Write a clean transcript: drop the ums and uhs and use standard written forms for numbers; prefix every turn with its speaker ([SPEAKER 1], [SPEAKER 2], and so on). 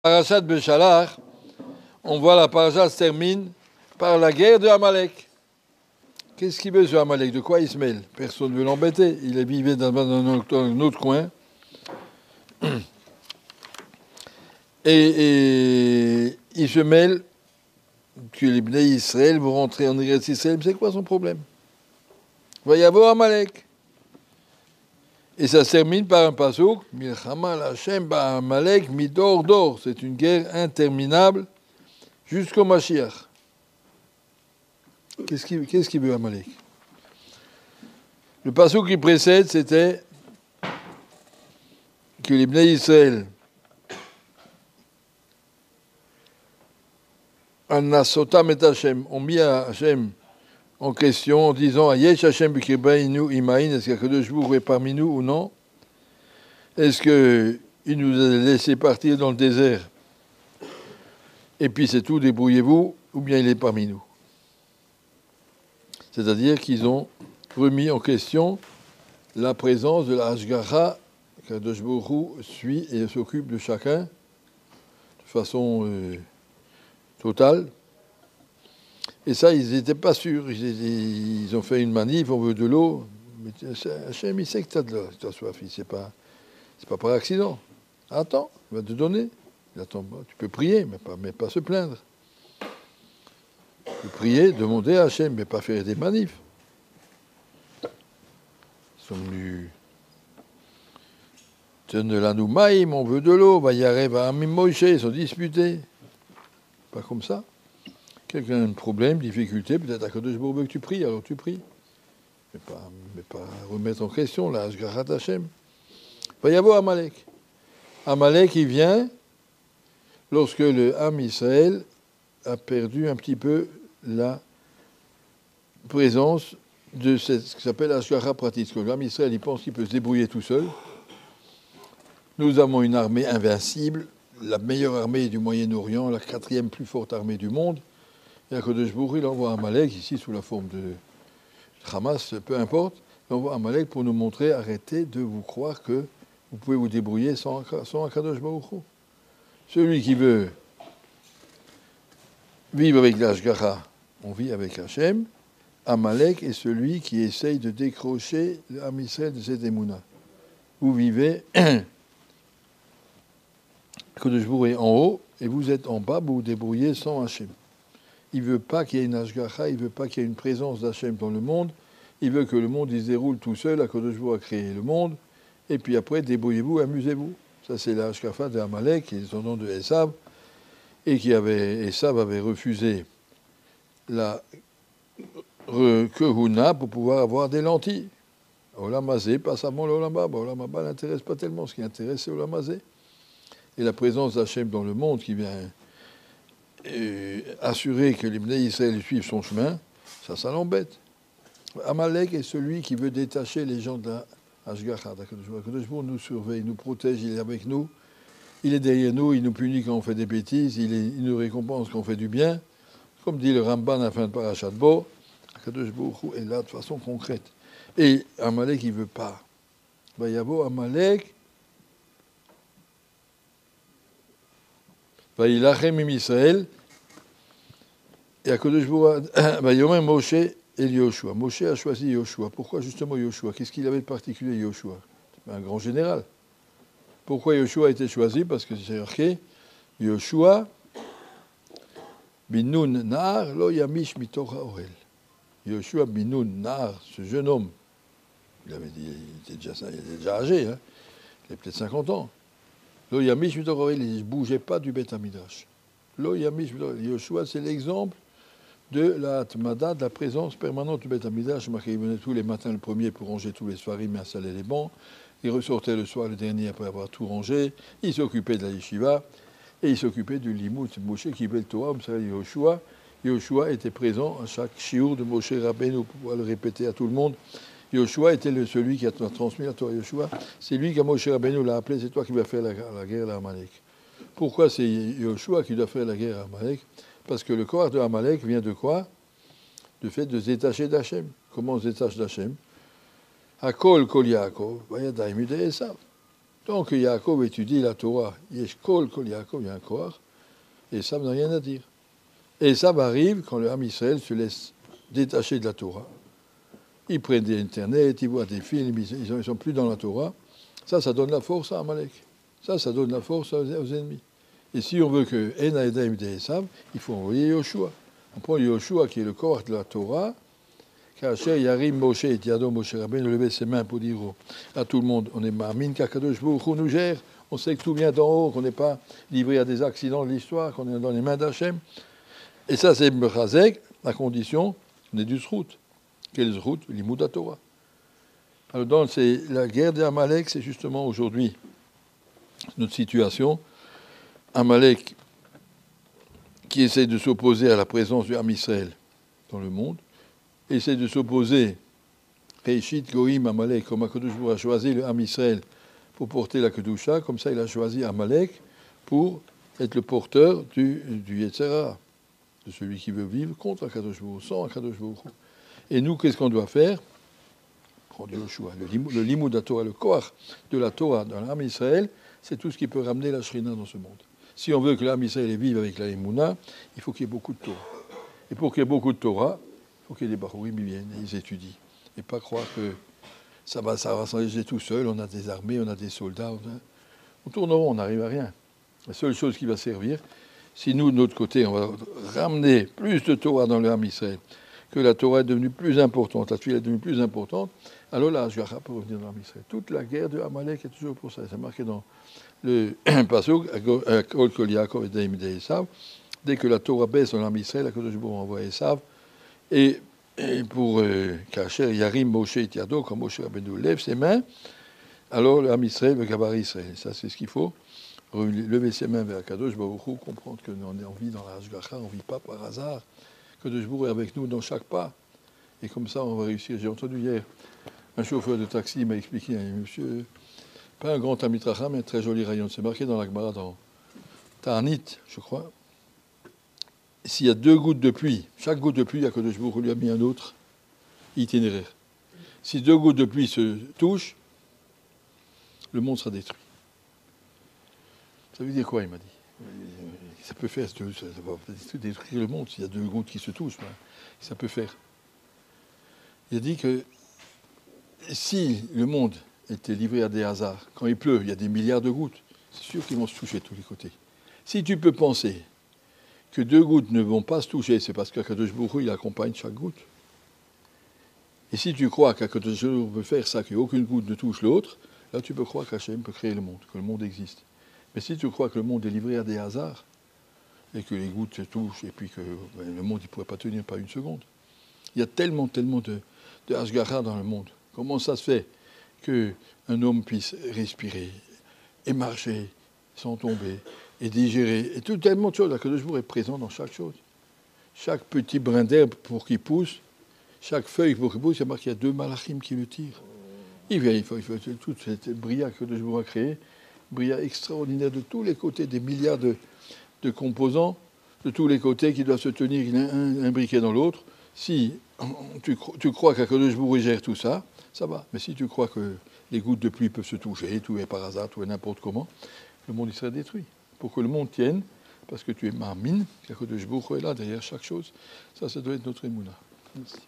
[SPEAKER 1] Parashat Beshalach, on voit la parasha se termine par la guerre de Amalek. Qu'est-ce qu'il veut ce Amalek? De quoi il se mêle? Personne ne veut l'embêter. Il vivait dans un autre coin. Et il se mêle que les Bnei Israël vont rentrer en Eretz Israël. C'est quoi son problème? Il va y avoir Amalek. Et ça se termine par un passouk, Milchama Hashem ba Amalek midor dor. C'est une guerre interminable jusqu'au Mashiach. Qu'est-ce qu'il veut Amalek? Le passouk qui précède, c'était que les Bnei Israël Anasotam et Hashem ont mis Hashem en question en disant Yesh Hashem b'kirbainu imaïn, est-ce qu'il y a que Hu est parmi nous ou non? Est-ce qu'il nous a laissé partir dans le désert et puis c'est tout, débrouillez-vous, ou bien il est parmi nous? C'est-à-dire qu'ils ont remis en question la présence de la Hashgacha qu'Akadosh Baruch Hu suit et s'occupe de chacun de façon totale. Et ça, ils n'étaient pas sûrs. Ils ont fait une manif, on veut de l'eau. Mais Hachem, il sait que tu as de l'eau, tu as soif. C'est pas par accident. Attends, il va te donner. Attends, tu peux prier, mais pas se plaindre. Tu peux prier, demander à Hachem, mais pas faire des manifs. Ils sont venus. Donne-la-nous maïm, on veut de l'eau. Va y arriver à Amim Moïse, ils sont disputés. Pas comme ça. Quelqu'un a un problème, difficulté, peut-être à Kadosh Baruch Hu que tu pries, alors tu pries. Mais pas remettre en question la Hashgachat Hashem. Il va y avoir Amalek. Amalek, il vient lorsque le Ham Israël a perdu un petit peu la présence de ce qui s'appelle Hashgacha pratique. Le Ham Israël, il pense qu'il peut se débrouiller tout seul. Nous avons une armée invincible, la meilleure armée du Moyen-Orient, la 4e plus forte armée du monde. Et Akadosh Baruch Hu, il envoie Amalek, ici sous la forme de Hamas, peu importe, il envoie Amalek pour nous montrer, arrêtez de vous croire que vous pouvez vous débrouiller sans Akadosh Baruch Hu. Celui qui veut vivre avec l'Hashgacha, on vit avec Hachem. Amalek est celui qui essaye de décrocher l'Am Israël de cette émouna. Vous vivez, Akadosh Baruch Hu est en haut, et vous êtes en bas, vous vous débrouillez sans Hachem. Il ne veut pas qu'il y ait une Hashgacha, il ne veut pas qu'il y ait une présence d'Hachem dans le monde. Il veut que le monde il se déroule tout seul. Akadosh Baruch Hu a créé le monde. Et puis après, débrouillez-vous, amusez-vous. Ça, c'est la Hashgacha d'Amalek, qui est son nom de Esav. Et Esav avait refusé la Kehuna pour pouvoir avoir des lentilles. Olamazé, pas seulement l'Olamba. L'Olamba n'intéresse pas tellement. Ce qui intéresse, c'est Olamazé. Et la présence d'Hachem dans le monde qui vient assurer que les Bnei Israël suivent son chemin, ça l'embête. Amalek est celui qui veut détacher les gens de la Hashgacha. Akadosh Baruch Hu nous surveille, nous protège, il est avec nous, il est derrière nous, il nous punit quand on fait des bêtises, il nous récompense quand on fait du bien. Comme dit le Ramban à la fin de Parashat Bo, Akadosh Baruch Hu est là de façon concrète. Et Amalek, il ne veut pas. Il va y avoir Amalek, va y lachem im Israël. Et Akadosh Baruch Hu, va y avoir Moshe et Yoshua. Moshe a choisi Yoshua. Pourquoi justement Yoshua? Qu'est-ce qu'il avait de particulier, Yoshua? C'est un grand général. Pourquoi Yoshua a été choisi? Parce que c'est marqué Yoshua binun nar lo yamish mitoch haorel. Yoshua binun nar, ce jeune homme, il était déjà âgé, hein? Il avait peut-être 50 ans. Lo yamish mitoch haorel, il ne bougeait pas du Beth Hamidrash. Lo yamish mitoch haorel. Yoshua, c'est l'exemple de la Atmada, de la présence permanente du Beth Hamidrash. Il venait tous les matins le premier pour ranger tous les soirim et installer les bancs. Il ressortait le soir le dernier après avoir tout rangé. Il s'occupait de la yeshiva et il s'occupait du limoud. C'est Moshe qui avait le Torah, vous savez, Yoshua. Yoshua était présent à chaque shiur de Moshe Rabbeinu pour pouvoir le répéter à tout le monde. Yoshua était celui qui a transmis la Torah. Yoshua, c'est lui qui, Moshe Rabbeinu l'a appelé, c'est toi qui vas faire la guerre à Amalek. Pourquoi c'est Yoshua qui doit faire la guerre à Amalek? Parce que le corps de Amalek vient de quoi? Du fait de se détacher d'Hachem. Comment on se détache d'Hachem? Hakol kol Yaakov, vayadaim de Esav. Tant que Yaakov étudie la Torah, Yesh Kol Kol Yaakov, il y a un Koach, et Esav n'a rien à dire. Et Esav arrive quand le Ham Israël se laisse détacher de la Torah. Ils prennent des Internet, ils voient des films, ils ne sont plus dans la Torah. Ça donne la force à Amalek. Ça donne la force aux ennemis. Et si on veut que Ena Edaim de Esav, il faut envoyer Yoshua. On prend Yoshua qui est le corps de la Torah. Kacher Yarim Moshe et Yado Moshe Rabbeinu lever ses mains pour dire à tout le monde, on est Ma'amin qu'Akadosh Baruch Hu nous gère, on sait que tout vient d'en haut, qu'on n'est pas livré à des accidents de l'histoire, qu'on est dans les mains d'Hachem. Et ça c'est Mechazek, à condition qu'on ait du Zrout. Quel Zrout? L'Imoud Torah. Alors donc la guerre d'Amalek, c'est justement aujourd'hui notre situation. Amalek qui essaie de s'opposer à la présence du Ham Israël dans le monde, essaie de s'opposer, Réchit Goïm Amalek, comme Akadosh Baruch Hu a choisi le Ham Israël pour porter la Kedusha, comme ça il a choisi Amalek pour être le porteur du Yetzer Hara, de celui qui veut vivre contre Akadosh Baruch Hu, sans Akadosh Baruch Hu. Et nous, qu'est-ce qu'on doit faire? Prendre Yoshua, le Limud de la Torah, le Koach de la Torah dans l'Am Israël, c'est tout ce qui peut ramener la Shrina dans ce monde. Si on veut que l'Am Israël vive avec la Emouna, il faut qu'il y ait beaucoup de Torah. Et pour qu'il y ait beaucoup de Torah, il faut qu'il y ait des Bachurim qui viennent et ils étudient. Et pas croire que ça va s'engager tout seul, on a des armées, on a des soldats. On tourne rond, on n'arrive à rien. La seule chose qui va servir, si nous, de notre côté, on va ramener plus de Torah dans l'Am Israël, que la Torah est devenue plus importante, la Tuile est devenue plus importante, alors là, je peut revenir dans l'Am Israël. Toute la guerre de Amalek est toujours pour ça. C'est marqué dans le Pasuk, Kol Kol Yaakov et Daim de Esav. Dès que la Torah baisse dans l'Am Israël, la Kadosh Baruch Hu envoie Esav. Et pour Kacher Yarim Moshe et Yado, quand Moshe Rabbeinu lève ses mains, alors l'Am Israël, le Gabarit Israël. Ça, c'est ce qu'il faut. Lever ses mains vers Kadosh Baruch Hu, comprendre qu'on vit dans la Hashgacha, on ne vit pas par hasard. Kadosh Baruch Hu est avec nous dans chaque pas. Et comme ça, on va réussir. J'ai entendu hier un chauffeur de taxi m'a expliqué, monsieur, pas un grand Talmid Chacham, mais un très joli rayon. C'est marqué dans la Gemara, dans Ta'anit, je crois. S'il y a 2 gouttes de pluie, chaque goutte de pluie, Akadosh Baruch Hu lui a mis un autre itinéraire. Si 2 gouttes de pluie se touchent, le monde sera détruit. Ça veut dire quoi, il m'a dit? Ça peut faire, ça va détruire le monde s'il y a 2 gouttes qui se touchent. Ça peut faire. Il a dit que si le monde était livré à des hasards, quand il pleut, il y a des milliards de gouttes, c'est sûr qu'ils vont se toucher de tous les côtés. Si tu peux penser que 2 gouttes ne vont pas se toucher, c'est parce qu'Akadosh Baruch Hu, il accompagne chaque goutte. Et si tu crois qu'Akadosh Baruch Hu peut faire ça, qu'aucune goutte ne touche l'autre, là tu peux croire qu'Hachem peut créer le monde, que le monde existe. Mais si tu crois que le monde est livré à des hasards, et que les gouttes se touchent, et puis que le monde ne pourrait pas tenir pas une seconde. Il y a tellement de Hashgacha dans le monde. Comment ça se fait qu'un homme puisse respirer et marcher sans tomber et digérer et tout tellement de choses. La Kadosh Baruch Hu est présent dans chaque chose. Chaque petit brin d'herbe pour qu'il pousse, chaque feuille pour qu'il pousse, il y a marqué qu'il y a 2 malachim qui le tirent. Il faut toute cette bria que Kadosh Baruch Hu a créée, bria extraordinaire de tous les côtés, des milliards de composants de tous les côtés qui doivent se tenir un briquet dans l'autre. Si tu crois qu'Akadosh Baruch Hu gère tout ça, ça va. Mais si tu crois que les gouttes de pluie peuvent se toucher, tout est par hasard, tout est n'importe comment, le monde il serait détruit. Pour que le monde tienne, parce que tu es Ma'amin, qu'Akadosh Baruch Hu est là derrière chaque chose, ça doit être notre émouna. Merci.